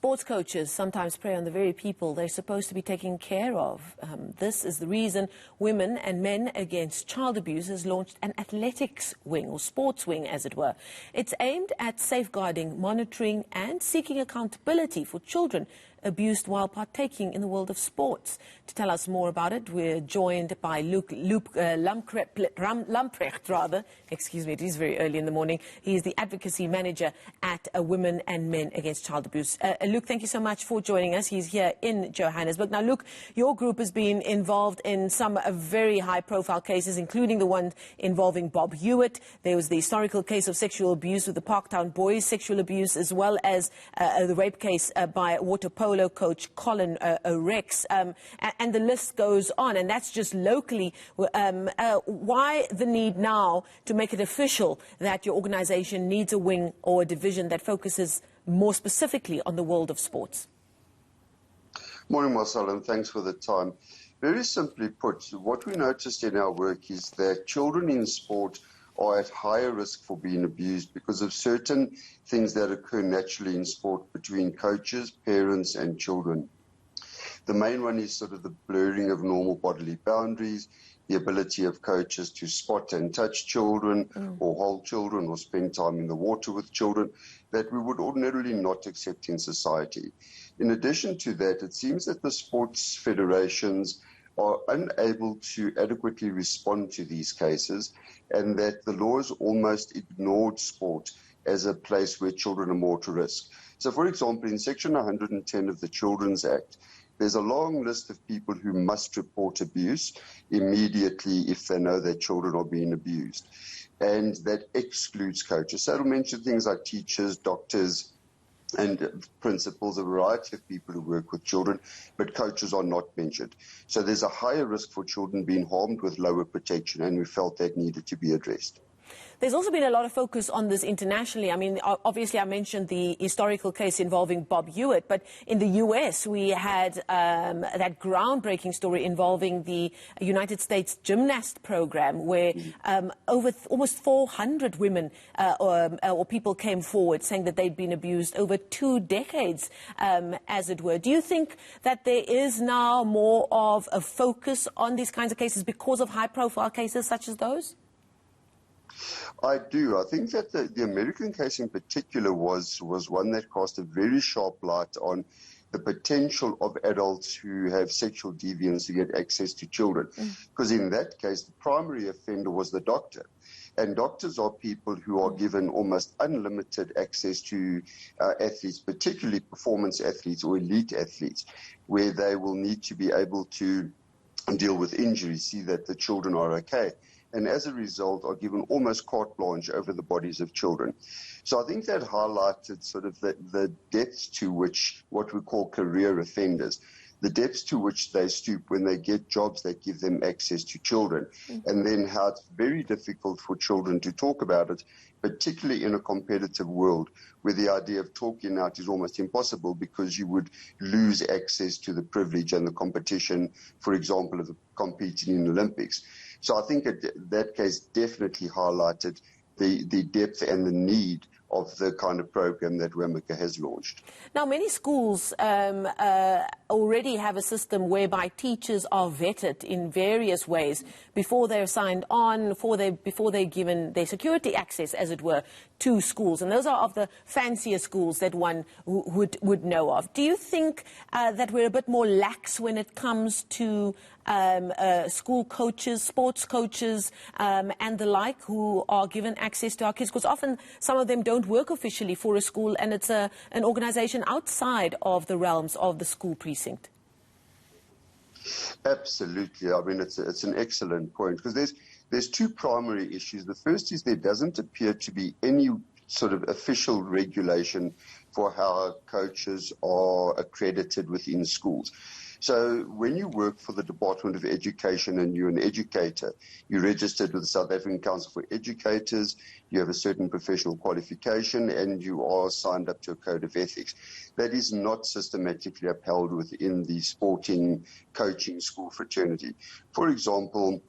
Sports coaches sometimes prey on the very people they're supposed to be taking care of. This is the reason Women and Men Against Child Abuse has launched an athletics wing, or sports wing as it were. It's aimed at safeguarding, monitoring and seeking accountability for children abused while partaking in the world of sports. To tell us more about it, we're joined by Luke Lamprecht. Excuse me, it is very early in the morning. He is the advocacy manager at Women and Men Against Child Abuse. Luke, thank you so much for joining us. He's here in Johannesburg. Now, Luke, your group has been involved in some very high-profile cases, including the one involving Bob Hewitt. There was the historical case of sexual abuse with the Parktown Boys, sexual abuse, as well as the rape case by water polo coach Colin Rex, and the list goes on, and that's just locally. Why the need now to make it official that your organization needs a wing or a division that focuses more specifically on the world of sports? Morning, Marcel, and thanks for the time. Very simply put, what we noticed in our work is that children in sport are at higher risk for being abused because of certain things that occur naturally in sport between coaches, parents and children. The main one is sort of the blurring of normal bodily boundaries, the ability of coaches to spot and touch children or hold children or spend time in the water with children that we would ordinarily not accept in society. In addition to that, it seems that the sports federations are unable to adequately respond to these cases, and that the law has almost ignored sport as a place where children are more at risk. So, for example, in Section 110 of the Children's Act, there's a long list of people who must report abuse immediately if they know their children are being abused. And that excludes coaches. So it'll mention things like teachers, doctors, and principals, a variety of people who work with children, but coaches are not mentioned. So there's a higher risk for children being harmed with lower protection, and we felt that needed to be addressed. There's also been a lot of focus on this internationally. I mean, obviously I mentioned the historical case involving Bob Hewitt, but in the US we had that groundbreaking story involving the United States gymnast program where over almost 400 women or people came forward saying that they'd been abused over 2 decades, as it were. Do you think that there is now more of a focus on these kinds of cases because of high-profile cases such as those? I do. I think that the American case in particular was one that cast a very sharp light on the potential of adults who have sexual deviance to get access to children. Because in that case, the primary offender was the doctor. And doctors are people who are given almost unlimited access to athletes, particularly performance athletes or elite athletes, where they will need to be able to deal with injuries, see that the children are okay, and as a result are given almost carte blanche over the bodies of children. So I think that highlighted sort of the depths to which what we call career offenders, the depths to which they stoop when they get jobs that give them access to children, and then how it's very difficult for children to talk about it, particularly in a competitive world where the idea of talking out is almost impossible because you would lose access to the privilege and the competition, for example, of competing in the Olympics. So I think that case definitely highlighted the depth and the need of the kind of program that WAMICA has launched. Now, many schools already have a system whereby teachers are vetted in various ways before they're signed on, before they're given their security access, as it were, to schools. And those are of the fancier schools that one would know of. Do you think that we're a bit more lax when it comes to school coaches, sports coaches, and the like, who are given access to our kids? Because often some of them don't work officially for a school, and it's an organization outside of the realms of the school precinct. Absolutely. I mean, it's an excellent point, because there's 2 primary issues. The first is there doesn't appear to be any sort of official regulation for how coaches are accredited within schools. So when you work for the Department of Education and you're an educator, you're registered with the South African Council for Educators, you have a certain professional qualification, and you are signed up to a code of ethics. That is not systematically upheld within the sporting coaching school fraternity. For example,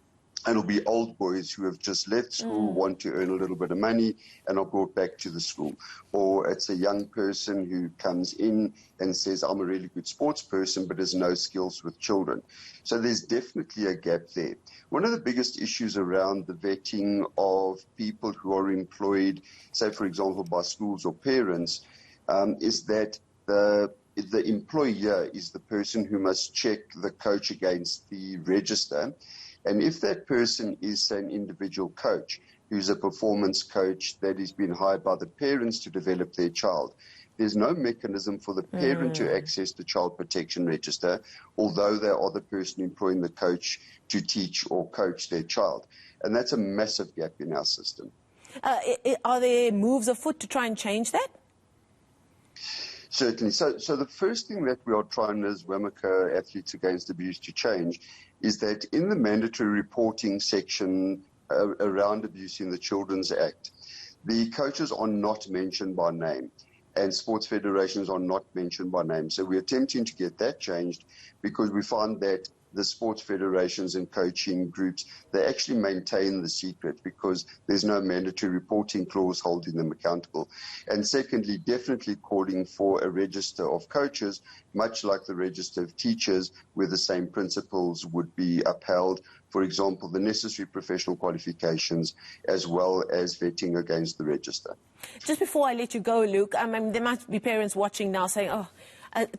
And it'll be old boys who have just left school, want to earn a little bit of money, and are brought back to the school. Or it's a young person who comes in and says, I'm a really good sports person, but has no skills with children. So there's definitely a gap there. One of the biggest issues around the vetting of people who are employed, say, for example, by schools or parents, is that the employer is the person who must check the coach against the register. And if that person is an individual coach who's a performance coach that has been hired by the parents to develop their child, there's no mechanism for the parent to access the child protection register, although they are the person employing the coach to teach or coach their child. And that's a massive gap in our system. Are there moves afoot to try and change that? Certainly. So the first thing that we are trying as Wamaka Athletes Against Abuse to change is that in the mandatory reporting section around abuse in the Children's Act, the coaches are not mentioned by name and sports federations are not mentioned by name. So we're attempting to get that changed because we find that the sports federations and coaching groups, they actually maintain the secret because there's no mandatory reporting clause holding them accountable. And secondly, definitely calling for a register of coaches, much like the register of teachers, where the same principles would be upheld. For example, the necessary professional qualifications, as well as vetting against the register. Just before I let you go, Luke, there might be parents watching now saying,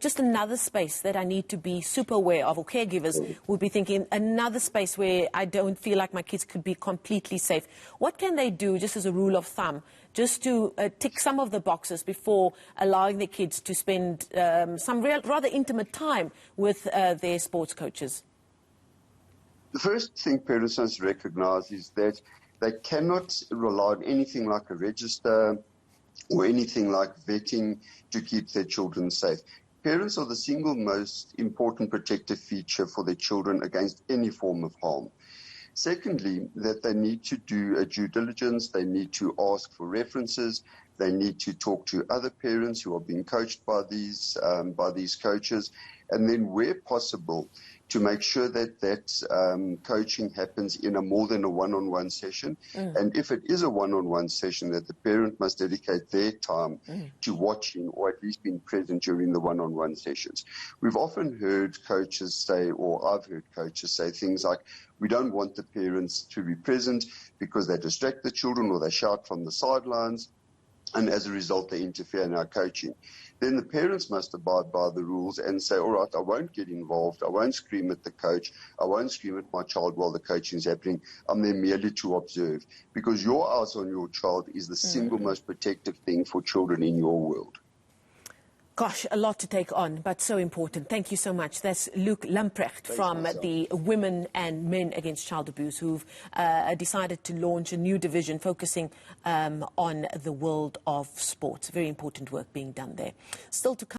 just another space that I need to be super aware of, or caregivers would be thinking, another space where I don't feel like my kids could be completely safe. What can they do, just as a rule of thumb, just to tick some of the boxes before allowing their kids to spend some rather intimate time with their sports coaches? The first thing parents must recognize is that they cannot rely on anything like a register or anything like vetting to keep their children safe. Parents are the single most important protective feature for their children against any form of harm. Secondly, that they need to do a due diligence, they need to ask for references, they need to talk to other parents who are being coached by these coaches, and then where possible, to make sure that coaching happens in a more than a one-on-one session. And if it is a one-on-one session, that the parent must dedicate their time to watching or at least being present during the one-on-one sessions. We've often heard coaches say, or I've heard coaches say things like, we don't want the parents to be present because they distract the children or they shout from the sidelines, and as a result, they interfere in our coaching. Then the parents must abide by the rules and say, all right, I won't get involved. I won't scream at the coach. I won't scream at my child while the coaching is happening. I'm there merely to observe. Because your eyes on your child is the single most protective thing for children in your world. Gosh, a lot to take on, but so important. Thank you so much. That's Luke Lamprecht from the Women and Men Against Child Abuse, who've decided to launch a new division focusing on the world of sports. Very important work being done there. Still to come.